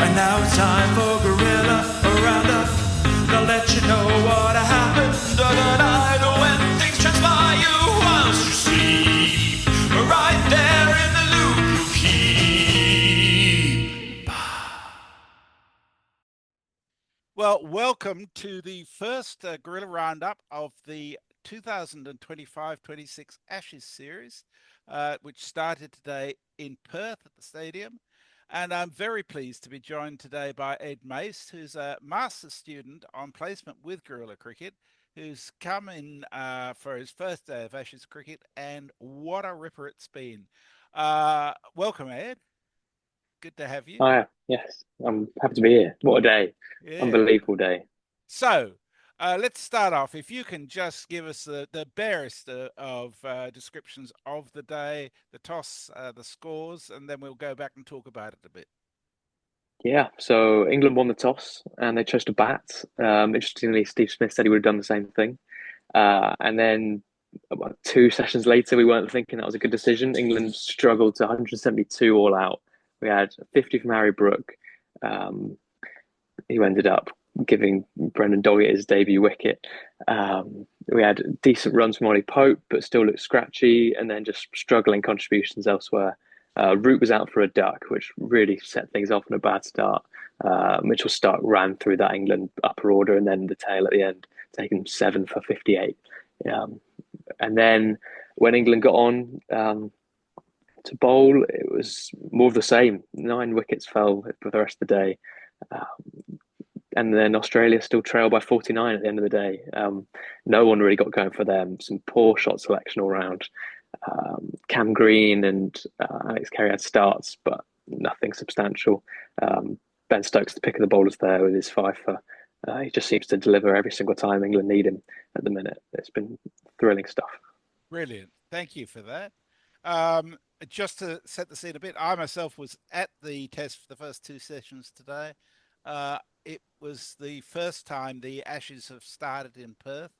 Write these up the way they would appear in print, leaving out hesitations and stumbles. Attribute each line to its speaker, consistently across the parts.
Speaker 1: And now it's time for Guerilla Roundup. They'll let you know what happened overnight when things transpire you whilst you sleep. Right there in the loop you keep.
Speaker 2: Well, welcome to the first Guerilla Roundup of the 2025-26 Ashes series, which started today in Perth at the stadium. And I'm very pleased to be joined today by Ed Mace, who's a master's student on placement with Guerilla Cricket, who's come in for his first day of Ashes cricket, and what a ripper it's been. Welcome, Ed. Good to have you.
Speaker 3: Hi, yes, I'm happy to be here. What a day.
Speaker 2: Yeah.
Speaker 3: Unbelievable day.
Speaker 2: So, let's start off. If you can just give us the barest of descriptions of the day, the toss, the scores, and then we'll go back and talk about it a bit.
Speaker 3: Yeah, so England won the toss and they chose to bat. Interestingly, Steve Smith said he would have done the same thing. And then about 2 sessions later, we weren't thinking that was a good decision. England struggled to 172 all out. We had 50 from Harry Brook, who ended up giving Brendan Doggett his debut wicket. We had decent runs from Ollie Pope, but still looked scratchy, and then just struggling contributions elsewhere. Root was out for a duck, which really set things off on a bad start. Mitchell Starc ran through that England upper order and then the tail at the end, taking 7 for 58. And then when England got on to bowl, it was more of the same. 9 wickets fell for the rest of the day. And then Australia still trailed by 49 at the end of the day. No one really got going for them. Some poor shot selection all round. Cam Green and Alex Carey had starts, but nothing substantial. Ben Stokes, the pick of the bowlers there with his fifer. He just seems to deliver every single time England need him at the minute. It's been thrilling stuff.
Speaker 2: Brilliant. Thank you for that. Just to set the scene a bit, I myself was at the test for the first 2 sessions today. It was the first time the Ashes have started in Perth,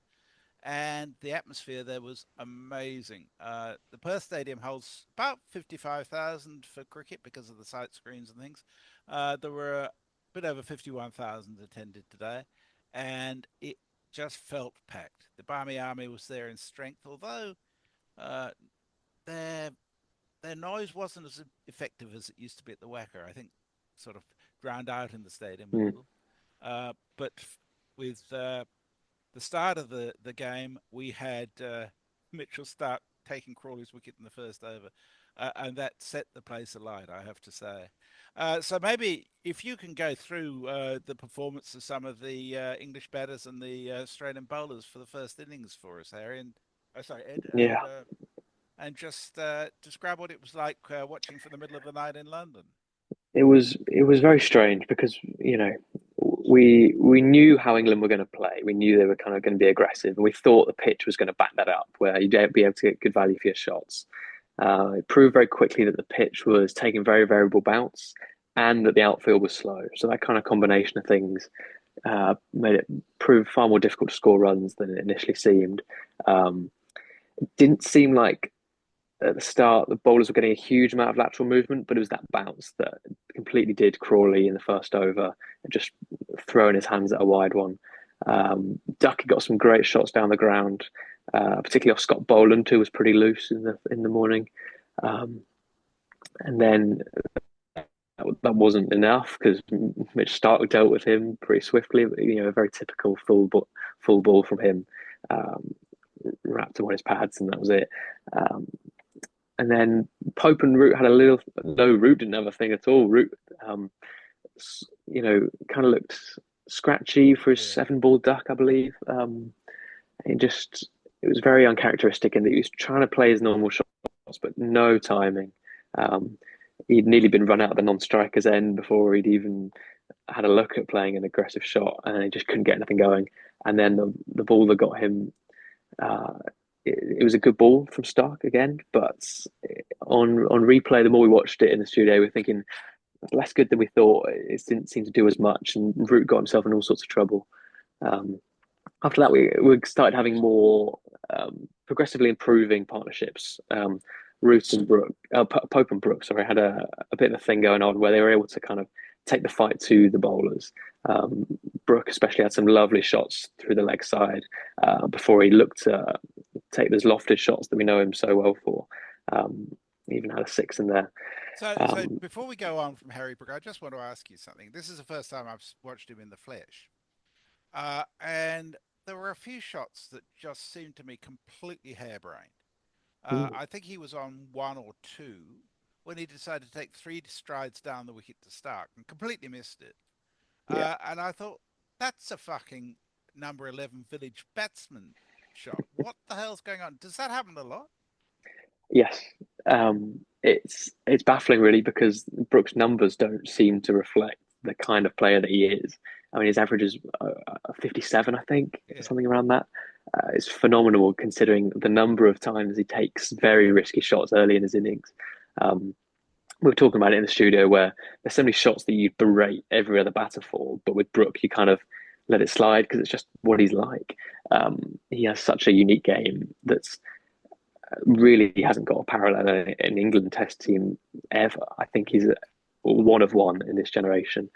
Speaker 2: and the atmosphere there was amazing. The Perth Stadium holds about 55,000 for cricket because of the sight screens and things. There were a bit over 51,000 attended today, and it just felt packed. The Barmy Army was there in strength, although their noise wasn't as effective as it used to be at the Wacker. I think sort of drowned out in the stadium a little. But with the start of the game, we had Mitchell Starc taking Crawley's wicket in the first over, and that set the place alight, I have to say. So maybe if you can go through the performance of some of the English batters and the Australian bowlers for the first innings for us, Harry, and sorry, Ed,
Speaker 3: Yeah.
Speaker 2: and just describe what it was like watching from the middle of the night in London.
Speaker 3: It was very strange because we knew how England were going to play. We knew they were kind of going to be aggressive, and we thought the pitch was going to back that up, where you'd be able to get good value for your shots. It proved very quickly that the pitch was taking very variable bounce, and that the outfield was slow. So that kind of combination of things made it prove far more difficult to score runs than it initially seemed. It didn't seem like at the start the bowlers were getting a huge amount of lateral movement, but it was that bounce that completely did Crawley in the first over, and just throwing his hands at a wide one. Ducky got some great shots down the ground, particularly off Scott Boland, who was pretty loose in the morning. And then that wasn't enough because Mitch Starc dealt with him pretty swiftly. A very typical full ball from him, wrapped him on his pads, and that was it. And then Pope and Root had a little. No, Root didn't have a thing at all. Root, kind of looked scratchy for his 7-ball duck, I believe. It was very uncharacteristic in that he was trying to play his normal shots, but no timing. He'd nearly been run out of the non-striker's end before he'd even had a look at playing an aggressive shot, and he just couldn't get anything going. And then the ball that got him. It was a good ball from Starc again, but on replay, the more we watched it in the studio, we're thinking less good than we thought. It didn't seem to do as much, and Root got himself in all sorts of trouble. After that, we started having more progressively improving partnerships. Root and Brook, Pope and Brook, sorry, had a bit of a thing going on where they were able to kind of take the fight to the bowlers. Brook especially had some lovely shots through the leg side before he looked to take those lofted shots that we know him so well for. He even had a 6 in there.
Speaker 2: So before we go on from Harry Brook, I just want to ask you something. This is the first time I've watched him in the flesh. And there were a few shots that just seemed to me completely harebrained. I think he was on 1 or 2 when he decided to take 3 strides down the wicket to start and completely missed it. And I thought, that's a fucking number 11 village batsman shot. What the hell's going on? Does that happen a lot?
Speaker 3: Yes, it's baffling really because Brook's numbers don't seem to reflect the kind of player that he is. I mean, his average is 57, I think, something around that. It's phenomenal considering the number of times he takes very risky shots early in his innings. We were talking about it in the studio where there's so many shots that you berate every other batter for, but with Brook, you kind of let it slide because it's just what he's like. He has such a unique game that's really hasn't got a parallel in England Test team ever. I think he's one of one in this generation.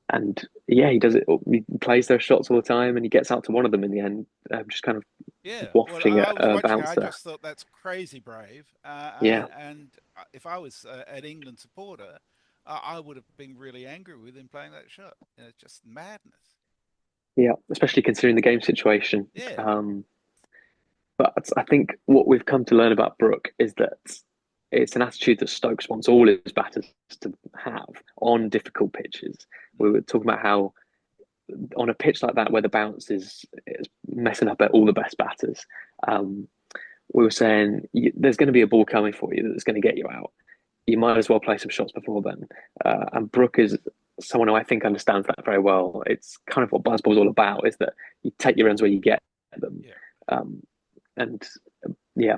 Speaker 3: And yeah, he does it. He plays those shots all the time, and he gets out to one of them in the end, just kind of wafting
Speaker 2: I was watching
Speaker 3: bounce
Speaker 2: it, I just thought that's crazy brave. And if I was an England supporter, I would have been really angry with him playing that shot. It's just madness.
Speaker 3: Yeah, especially considering the game situation.
Speaker 2: Yeah.
Speaker 3: But I think what we've come to learn about Brook is that it's an attitude that Stokes wants all his batters to have on difficult pitches. We were talking about how on a pitch like that where the bounce is messing up at all the best batters, we were saying there's going to be a ball coming for you that's going to get you out. You might as well play some shots before then. And Brook is someone who I think understands that very well. It's kind of what Buzzball's all about, is that you take your runs where you get them. And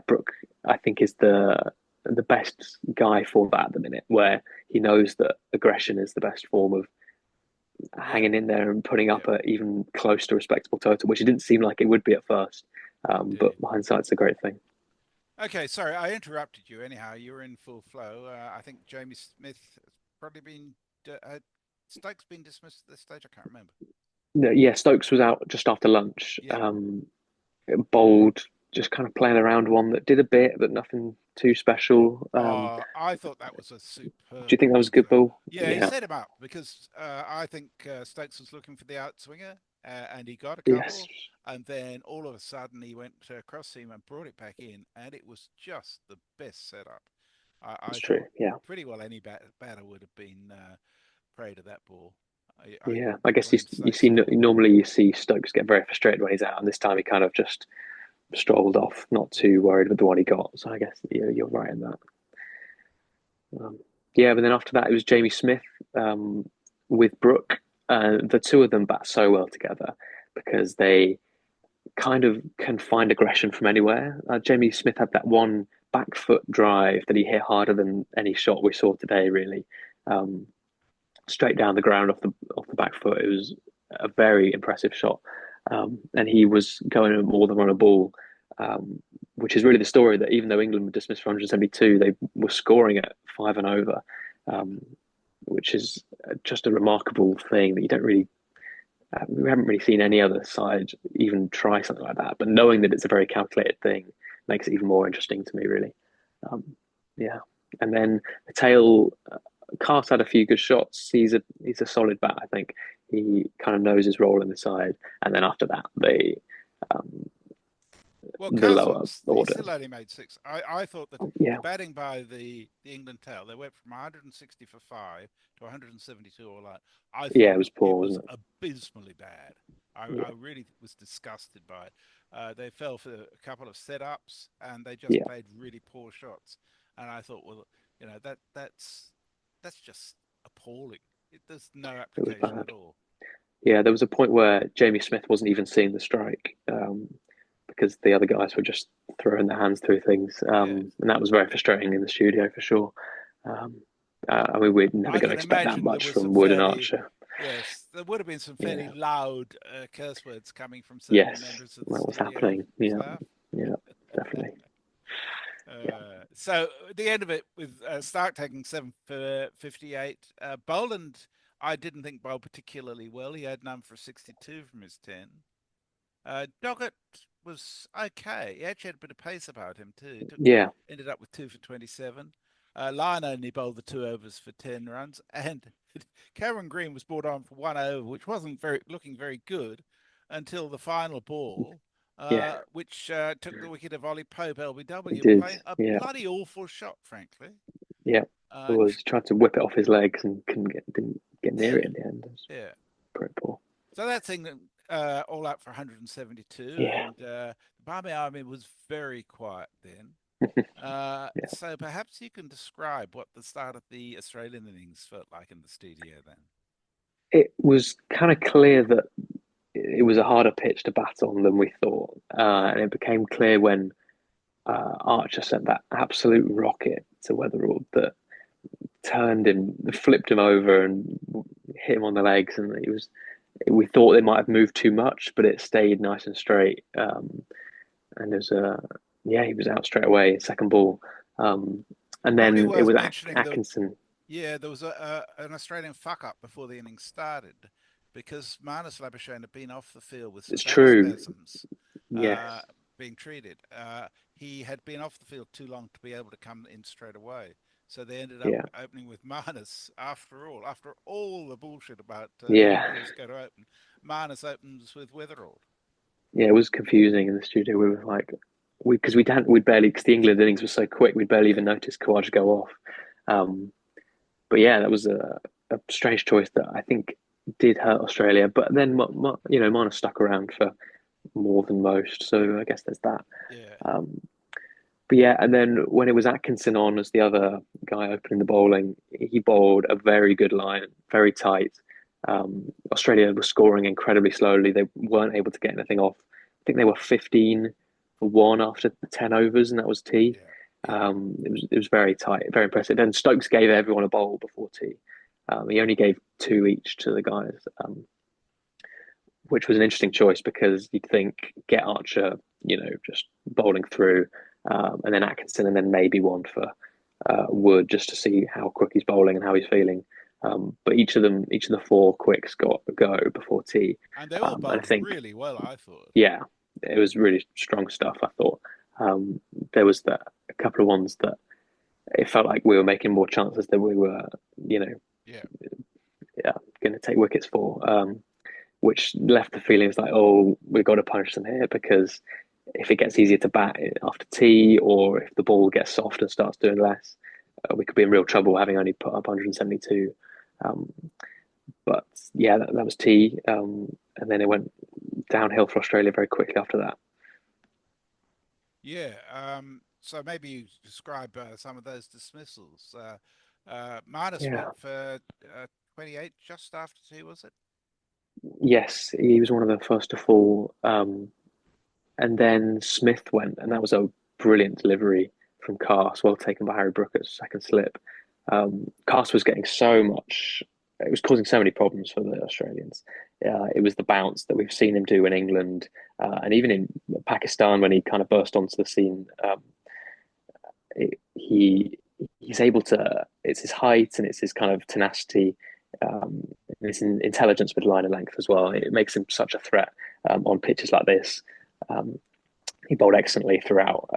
Speaker 3: Brook, I think, is the best guy for that at the minute, where he knows that aggression is the best form of hanging in there and putting up a even close to respectable total, which it didn't seem like it would be at first. But hindsight's a great thing.
Speaker 2: Okay, sorry, I interrupted you. Anyhow, you were in full flow. I think Jamie Smith has probably been Stokes been dismissed at this stage. I can't remember.
Speaker 3: No, yeah, Stokes was out just after lunch. Bowled, just kind of playing around one that did a bit, but nothing too special.
Speaker 2: I thought that was a superb.
Speaker 3: Do you think that was a good ball?
Speaker 2: Yeah, he set him up because I think Stokes was looking for the outswinger and he got a couple.
Speaker 3: Yes.
Speaker 2: And then all of a sudden he went across him and brought it back in, and it was just the best setup.
Speaker 3: That's true. Yeah.
Speaker 2: Pretty well any batter would have been prey to that ball.
Speaker 3: I guess normally you see Stokes get very frustrated when he's out, and this time he kind of just strolled off, not too worried with the one he got. So I guess you're right in that. But then after that it was Jamie Smith with Brook. The two of them bat so well together because they kind of can find aggression from anywhere. Jamie Smith had that one back foot drive that he hit harder than any shot we saw today, really. Straight down the ground off the back foot. It was a very impressive shot. And he was going more than on a ball, which is really the story, that even though England were dismissed for 172, they were scoring at 5 and over, which is just a remarkable thing that you don't really, we haven't really seen any other side even try something like that. But knowing that it's a very calculated thing makes it even more interesting to me, really. And then the tail, Cart had a few good shots. He's a solid bat, I think. He kind of knows his role in the side, and then after that, the lower order.
Speaker 2: He still only made 6. I thought that the batting by the England tail, they went from 160 for 5 to 172 all out. I thought
Speaker 3: it was poor,
Speaker 2: it was
Speaker 3: wasn't it?
Speaker 2: abysmally bad. I really was disgusted by it. They fell for a couple of setups, and they just played really poor shots. And I thought, well, that's just appalling. There's no application at all.
Speaker 3: Yeah, there was a point where Jamie Smith wasn't even seeing the strike because the other guys were just throwing their hands through things. And that was very frustrating in the studio for sure. I mean, we're never going to expect that much from Wood and Archer.
Speaker 2: Yes, there would have been some fairly loud curse words coming from certain members of the
Speaker 3: that was
Speaker 2: studio
Speaker 3: happening.
Speaker 2: staff.
Speaker 3: Yeah, definitely.
Speaker 2: So at the end of it, with Stark taking 7 for 58, Boland, I didn't think bowled particularly well. He had none for 62 from his 10. Doggett was okay. He actually had a bit of pace about him too.
Speaker 3: Yeah,
Speaker 2: Ended up with 2 for 27. Lyon only bowled the 2 overs for 10 runs, and Cameron Green was brought on for 1 over, which wasn't looking very good until the final ball,
Speaker 3: yeah,
Speaker 2: which took the wicket of Ollie Pope,
Speaker 3: it
Speaker 2: LBW,
Speaker 3: did.
Speaker 2: playing a
Speaker 3: Yeah,
Speaker 2: bloody awful shot, frankly.
Speaker 3: yeah. It
Speaker 2: Uh,
Speaker 3: was tried to whip it off his legs and didn't get near
Speaker 2: yeah,
Speaker 3: it in the end. It was
Speaker 2: yeah.
Speaker 3: pretty poor.
Speaker 2: So that thing, all out for 172,
Speaker 3: Yeah,
Speaker 2: and the Barmy Army was very quiet then.
Speaker 3: yeah.
Speaker 2: So perhaps you can describe what the start of the Australian innings felt like in the studio then.
Speaker 3: It was kind of clear that it was a harder pitch to bat on than we thought, and it became clear when Archer sent that absolute rocket to Weatherall that turned him, flipped him over, and hit him on the legs. And it was, we thought they might have moved too much, but it stayed nice and straight. And there's a, yeah, he was out straight away, second ball. And
Speaker 2: Probably
Speaker 3: then it
Speaker 2: worth
Speaker 3: was
Speaker 2: mentioning that,
Speaker 3: Atkinson.
Speaker 2: yeah, there was an Australian fuck up before the innings started because Marnus Labuschagne had been off the field with some
Speaker 3: It's
Speaker 2: back
Speaker 3: true.
Speaker 2: spasms
Speaker 3: Yes.
Speaker 2: being treated. He had been off the field too long to be able to come in straight away. So they ended up
Speaker 3: Yeah.
Speaker 2: opening with Marnus after all the bullshit about
Speaker 3: Yeah.
Speaker 2: who was going to open. Marnus opens with Weatherall.
Speaker 3: Yeah. It was confusing in the studio. We were like, we'd barely, because the England innings was so quick, we'd barely
Speaker 2: Yeah.
Speaker 3: even noticed Kawaj go off. But yeah, that was a strange choice that I think did hurt Australia. But then, Mana stuck around for more than most, so I guess there's that.
Speaker 2: Yeah.
Speaker 3: But yeah, and then when it was Atkinson on as the other guy opening the bowling, he bowled a very good line, very tight. Australia was scoring incredibly slowly. They weren't able to get anything off. I think they were 15 for one after 10 overs, and that was tea.
Speaker 2: Yeah. Yeah.
Speaker 3: It was very tight, very impressive. And Stokes gave everyone a bowl before tea. He only gave two each to the guys, which was an interesting choice because you'd think get Archer, just bowling through, and then Atkinson, and then maybe one for Wood just to see how quick he's bowling and how he's feeling. But each of the four quicks got a go before tea.
Speaker 2: And they all
Speaker 3: And
Speaker 2: bowled
Speaker 3: I think,
Speaker 2: really well, I thought.
Speaker 3: yeah, it was really strong stuff. I thought there was a couple of ones that it felt like we were making more chances than we were,
Speaker 2: Yeah.
Speaker 3: yeah, going to take wickets for. Which left the feelings like, oh, we've got to punish them here because if it gets easier to bat after tea, or if the ball gets soft and starts doing less, we could be in real trouble having only put up 172. But yeah, that was tea, and then it went downhill for Australia very quickly after that.
Speaker 2: Yeah. So maybe you describe some of those dismissals. Marnus
Speaker 3: Yeah.
Speaker 2: went for 28 just after tea, was it?
Speaker 3: Yes, he was one of the first to fall. And then Smith went, and that was a brilliant delivery from Cast, well taken by Harry Brook at second slip. Cast was getting so much, it was causing so many problems for the Australians. It was the bounce that we've seen him do in England, and even in Pakistan when he kind of burst onto the scene. He's able to, it's his height and it's his kind of tenacity, and his intelligence with line and length as well. It makes him such a threat on pitches like this. Um, he bowled excellently throughout,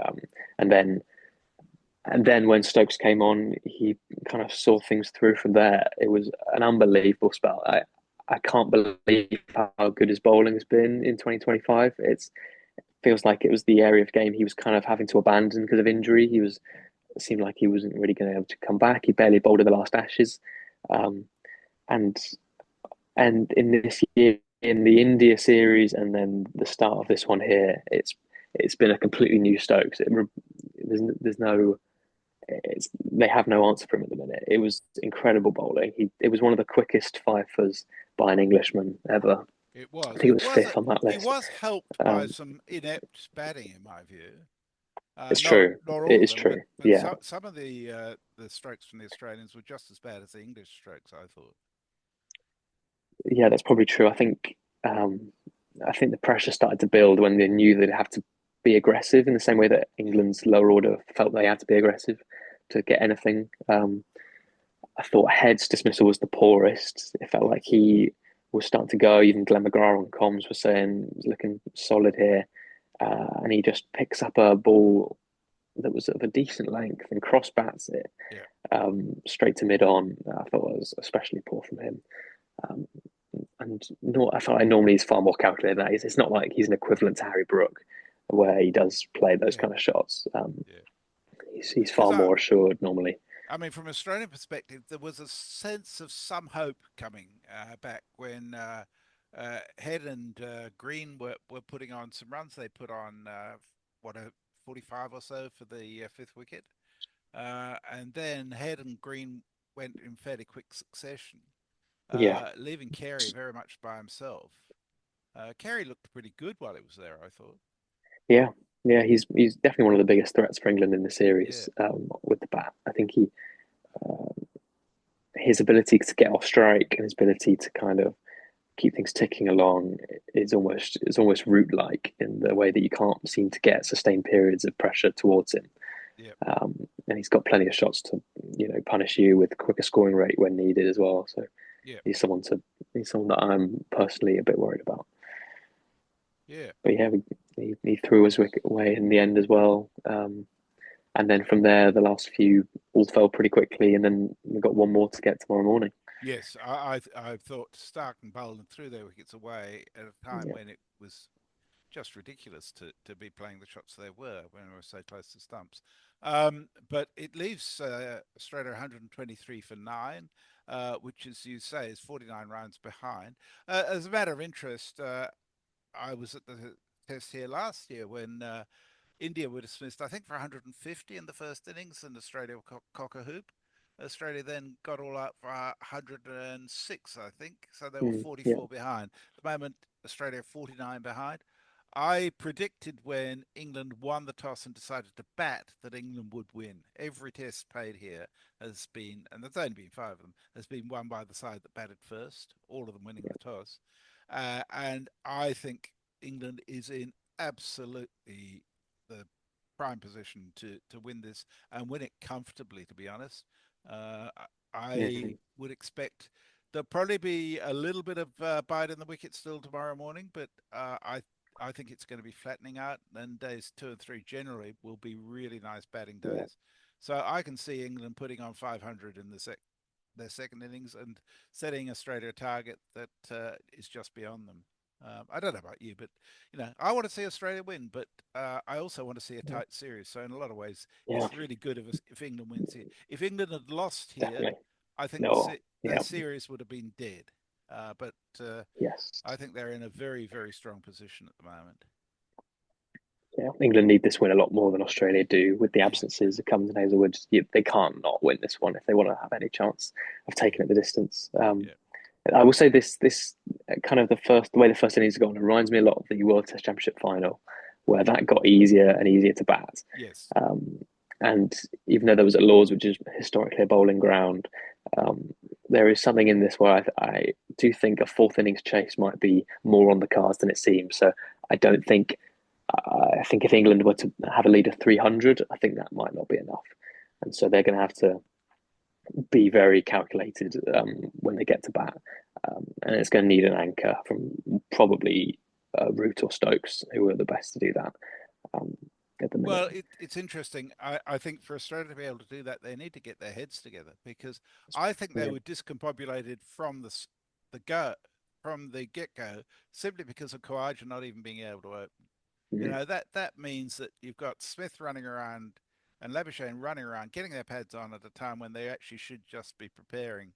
Speaker 3: and then when Stokes came on, he kind of saw things through from there. It was an unbelievable spell. I can't believe how good his bowling has been in 2025. It feels like it was the area of game he was kind of having to abandon because of injury. It seemed like he wasn't really going to be able to come back. He barely bowled in the last Ashes, and in this year in the India series, and then the start of this one here, it's been a completely new Stokes. There's no, they have no answer for him at the minute. It was incredible bowling. It was one of the quickest fifers by an Englishman ever.
Speaker 2: It was.
Speaker 3: I think it was fifth on that list.
Speaker 2: He was helped by some inept batting, in my view.
Speaker 3: It's true.
Speaker 2: Not all
Speaker 3: It
Speaker 2: of
Speaker 3: is
Speaker 2: them,
Speaker 3: true.
Speaker 2: but
Speaker 3: Yeah.
Speaker 2: some of the strokes from the Australians were just as bad as the English strokes, I thought.
Speaker 3: Yeah, that's probably true. I think the pressure started to build when they knew they'd have to be aggressive in the same way that England's lower order felt they had to be aggressive to get anything. I thought Head's dismissal was the poorest. It felt like he was starting to go. Even Glenn McGrath on comms was saying he's looking solid here, and he just picks up a ball that was of a decent length and cross bats it
Speaker 2: Yeah.
Speaker 3: straight to mid on. I thought it was especially poor from him. Um, and I feel like normally he's far more calculated than that. It's not like he's an equivalent to Harry Brook, where he does play those
Speaker 2: Yeah.
Speaker 3: kind of shots.
Speaker 2: Yeah.
Speaker 3: He's far more assured normally.
Speaker 2: I mean, from an Australian perspective, there was a sense of some hope coming back when Head and Green were putting on some runs. They put on what a 45 or so for the fifth wicket, and then Head and Green went in fairly quick succession,
Speaker 3: Yeah,
Speaker 2: leaving Carey very much by himself. Carey looked pretty good while he was there, I thought.
Speaker 3: yeah, yeah. He's definitely one of the biggest threats for England in the
Speaker 2: Yeah,
Speaker 3: series with the bat. I think his ability to get off strike and his ability to kind of keep things ticking along is almost root like in the way that you can't seem to get sustained periods of pressure towards him.
Speaker 2: yeah,
Speaker 3: And he's got plenty of shots to punish you with quicker scoring rate when needed as well. So
Speaker 2: yeah,
Speaker 3: he's someone that I'm personally a bit worried about.
Speaker 2: yeah.
Speaker 3: But yeah, he threw his wicket away in the end as well. And then from there, the last few all fell pretty quickly, and then we've got one more to get tomorrow morning.
Speaker 2: Yes, I thought Stark and Boland threw their wickets away at a time
Speaker 3: Yeah,
Speaker 2: when it was just ridiculous to be playing the shots they were when we were so close to stumps. But it leaves Australia 123 for 9, which, as you say, is 49 runs behind. As a matter of interest, I was at the test here last year when India were dismissed, I think, for 150 in the first innings, and Australia cock a hoop. Australia then got all out for 106, I think. So they were
Speaker 3: yeah,
Speaker 2: 44 behind. At the moment, Australia 49 behind. I predicted when England won the toss and decided to bat that England would win. Every test played here has been, and there's only been 5 of them, has been won by the side that batted first, all of them winning
Speaker 3: yeah,
Speaker 2: the toss. And I think England is in absolutely the prime position to win this and win it comfortably, to be honest. Uh, I
Speaker 3: yeah.
Speaker 2: would expect there'll probably be a little bit of bite in the wicket still tomorrow morning, but I think it's going to be flattening out, and days 2 and 3 generally will be really nice batting
Speaker 3: Yeah.
Speaker 2: days. So I can see England putting on 500 in their second innings and setting Australia a target that is just beyond them. I don't know about you, but I want to see Australia win, but I also want to see a
Speaker 3: Yeah,
Speaker 2: tight series. So in a lot of ways,
Speaker 3: yeah,
Speaker 2: it's really good if England wins here. If England had lost here,
Speaker 3: definitely.
Speaker 2: I think
Speaker 3: No,
Speaker 2: their
Speaker 3: yeah,
Speaker 2: series would have been dead. But
Speaker 3: yes,
Speaker 2: I think they're in a very, very strong position at the moment.
Speaker 3: yeah. England need this win a lot more than Australia do. With the
Speaker 2: Yeah,
Speaker 3: absences of Cummins and Hazelwood, they can't not win this one if they want to have any chance of
Speaker 2: yeah,
Speaker 3: taking it the distance.
Speaker 2: yeah.
Speaker 3: I will say this kind of the way the first innings gone reminds me a lot of the World Test Championship final, where that got easier and easier to bat.
Speaker 2: Yes.
Speaker 3: Um, and even though there was at Lords, which is historically a bowling ground, um, there is something in this where I do think a fourth innings chase might be more on the cards than it seems. So I don't think I think if England were to have a lead of 300, I think that might not be enough, and so they're going to have to be very calculated when they get to bat, and it's going to need an anchor from probably Root or Stokes, who are the best to do that um, at the minute.
Speaker 2: Well, it's interesting. I think for Australia to be able to do that, they need to get their heads together because I think they
Speaker 3: Yeah,
Speaker 2: were discombobulated from the go from the get go simply because of Khawaja not even being able to open.
Speaker 3: mm,
Speaker 2: That means that you've got Smith running around and Labuschagne running around, getting their pads on at a time when they actually should just be preparing.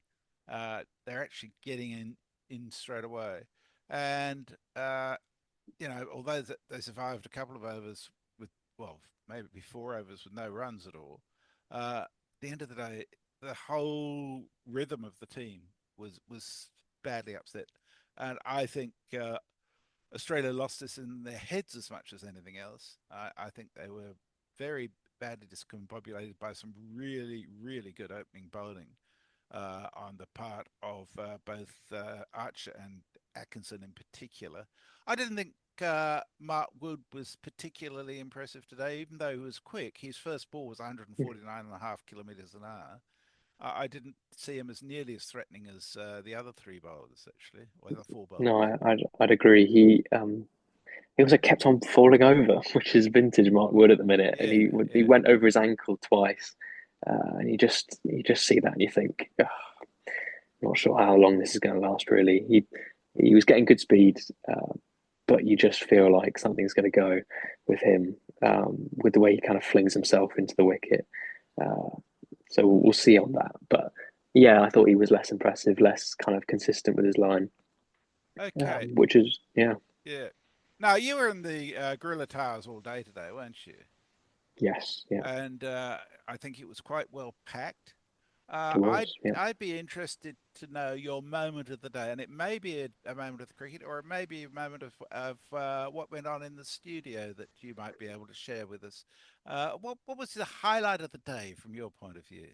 Speaker 2: They're actually getting in straight away, and although they survived a couple of overs with, well, maybe 4 overs with no runs at all, at the end of the day, the whole rhythm of the team was badly upset, and I think Australia lost this in their heads as much as anything else. I think they were very badly discombobulated by some really, really good opening bowling on the part of both Archer and Atkinson in particular. I didn't think Mark Wood was particularly impressive today, even though he was quick. His first ball was 149.5 kilometers an hour. I didn't see him as nearly as threatening as the other three bowlers, actually, or the four bowlers.
Speaker 3: No, I'd agree. He also kept on falling over, which is vintage Mark Wood at the minute, and
Speaker 2: Yeah,
Speaker 3: he
Speaker 2: yeah.
Speaker 3: went over his ankle twice, and you just see that and you think, "Ugh, not sure how long this is going to last. Really, he was getting good speed, but you just feel like something's going to go with him, with the way he kind of flings himself into the wicket. Uh, so we'll see on that. But yeah, I thought he was less impressive, less kind of consistent with his line,
Speaker 2: Okay,
Speaker 3: which is yeah,
Speaker 2: yeah. Now you were in the Guerilla Towers all day today, weren't you?
Speaker 3: yes, yeah,
Speaker 2: And I think it was quite well packed.
Speaker 3: it
Speaker 2: I'd
Speaker 3: was, yeah.
Speaker 2: I'd be interested to know your moment of the day, and it may be a moment of the cricket, or it may be a moment of what went on in the studio that you might be able to share with us. What was the highlight of the day from your point of view?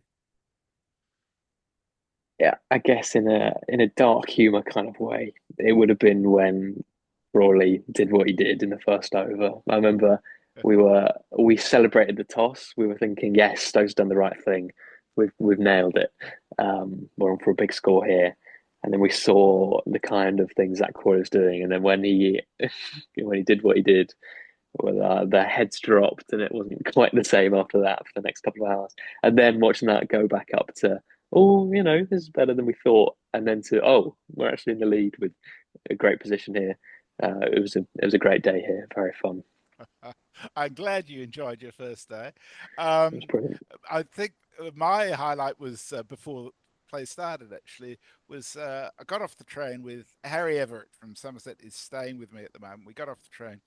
Speaker 3: Yeah, I guess in a dark humor kind of way, it would have been when Rawley did what he did in the first over. I remember we celebrated the toss. We were thinking, yes, Stoke's done the right thing. We've nailed it. We're on for a big score here. And then we saw the kind of things that Corey was doing. And then when he when he did what he did, well, their heads dropped, and it wasn't quite the same after that for the next couple of hours. And then watching that go back up to, oh, this is better than we thought, and then to, oh, we're actually in the lead with a great position here. It was a great day here, very fun.
Speaker 2: I'm glad you enjoyed your first day.
Speaker 3: It was
Speaker 2: Um,
Speaker 3: brilliant.
Speaker 2: I think my highlight was before play started. Actually, was I got off the train with Harry Everett from Somerset. Is staying with me at the moment. We got off the train,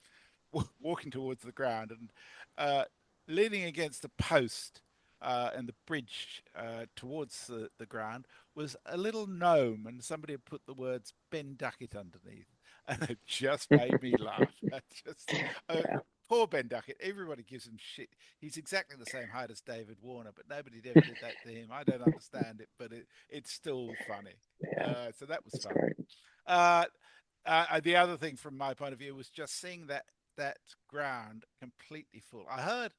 Speaker 2: walking towards the ground, and uh, leaning against the post and the bridge towards the ground was a little gnome, and somebody had put the words Ben Duckett underneath, and it just made me laugh. Just uh,
Speaker 3: Yeah,
Speaker 2: poor Ben Duckett. Everybody gives him shit. He's exactly the same height as David Warner, but nobody ever did that to him. I don't understand it, but it's still funny.
Speaker 3: yeah,
Speaker 2: So that was
Speaker 3: that's
Speaker 2: fun.
Speaker 3: great.
Speaker 2: Uh, the other thing from my point of view was just seeing that ground completely full. I heard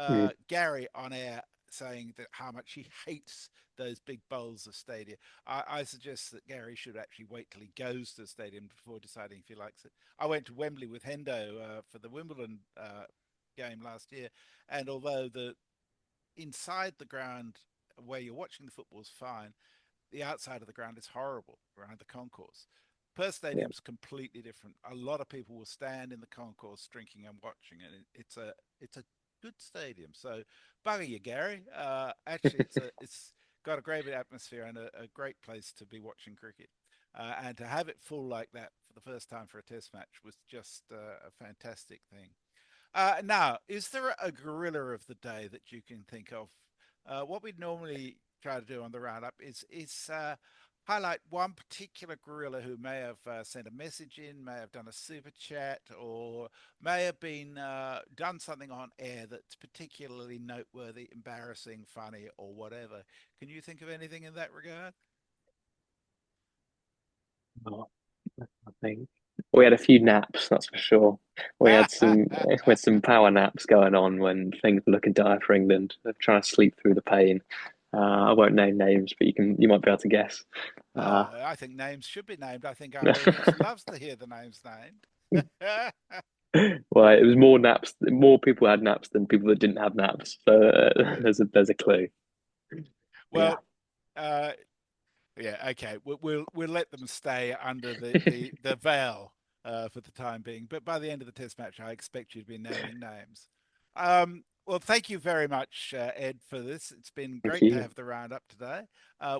Speaker 3: Mm,
Speaker 2: Gary on air saying that how much he hates those big bowls of stadium. I suggest that Gary should actually wait till he goes to the stadium before deciding if he likes it. I went to Wembley with Hendo for the Wimbledon game last year, and although the inside the ground where you're watching the football is fine, the outside of the ground is horrible around the concourse. Perth
Speaker 3: yeah,
Speaker 2: Stadium's completely different. A lot of people will stand in the concourse drinking and watching, and it's a good stadium. So bugger you, Gary. Actually, it's got a great atmosphere and a great place to be watching cricket. And to have it full like that for the first time for a test match was just a fantastic thing. Now, is there a gorilla of the day that you can think of? What we normally try to do on the roundup is highlight one particular gorilla who may have sent a message in, may have done a super chat, or may have been done something on air that's particularly noteworthy, embarrassing, funny, or whatever. Can you think of anything in that regard?
Speaker 3: oh, I think we had a few naps, that's for sure. We had some power naps going on when things were looking dire for England. They're trying to sleep through the pain. I won't name names, but you might be able to guess. Uh,
Speaker 2: Oh, I think names should be named. I think our audience loves to hear the names named.
Speaker 3: well, it was more naps. More people had naps than people that didn't have naps. So
Speaker 2: Yeah.
Speaker 3: there's a clue. Yeah,
Speaker 2: Well, uh, yeah, okay. We'll let them stay under the veil for the time being. But by the end of the test match, I expect you to be naming names. Well, thank you very much, Ed, for this. It's been
Speaker 3: thank
Speaker 2: great to
Speaker 3: you.
Speaker 2: have the roundup today.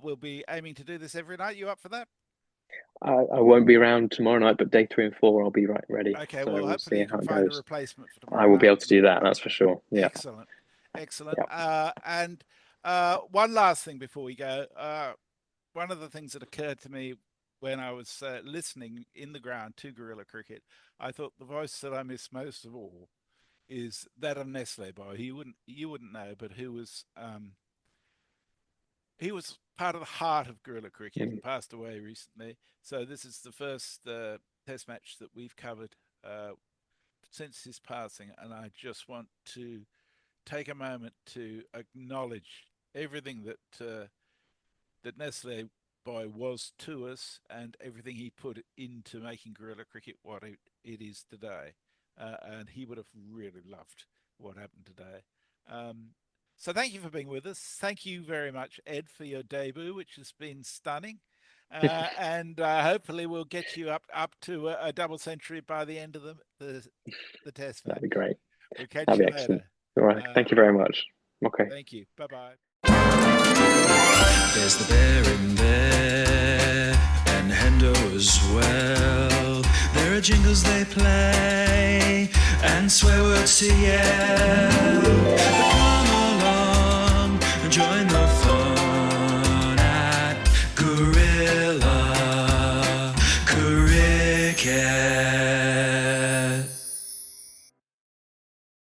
Speaker 2: We'll be aiming to do this every night. You up for that?
Speaker 3: I won't be around tomorrow night, but day 3 and 4 I'll be right ready.
Speaker 2: Okay.
Speaker 3: So
Speaker 2: Well,
Speaker 3: we'll
Speaker 2: hopefully
Speaker 3: see
Speaker 2: you
Speaker 3: how
Speaker 2: can
Speaker 3: it
Speaker 2: find a
Speaker 3: goes.
Speaker 2: replacement for
Speaker 3: I
Speaker 2: tomorrow
Speaker 3: will be
Speaker 2: night.
Speaker 3: able to do that. That's for sure. Yeah,
Speaker 2: Excellent, excellent.
Speaker 3: yeah.
Speaker 2: And one last thing before we go. One of the things that occurred to me when I was listening in the ground to Guerilla Cricket, I thought the voice that I miss most of all is that of Nestle Boy. You wouldn't know, but he was part of the heart of Guerilla Cricket
Speaker 3: Mm.
Speaker 2: and passed away recently. So this is the first Test match that we've covered since his passing, and I just want to take a moment to acknowledge everything that Nestle Boy was to us and everything he put into making guerrilla cricket what it is today. And he would have really loved what happened today. So thank you for being with us. Thank you very much, Ed, for your debut, which has been stunning. And hopefully we'll get you up to a double century by the end of the test match.
Speaker 3: That'd be great.
Speaker 2: We'll catch
Speaker 3: That'd
Speaker 2: you
Speaker 3: be
Speaker 2: later.
Speaker 3: excellent. All right. Thank you very much. Okay.
Speaker 2: Thank you. Bye-bye.
Speaker 1: There's the bear in there, and Hendo as well. There are jingles they play, and swear words to yell.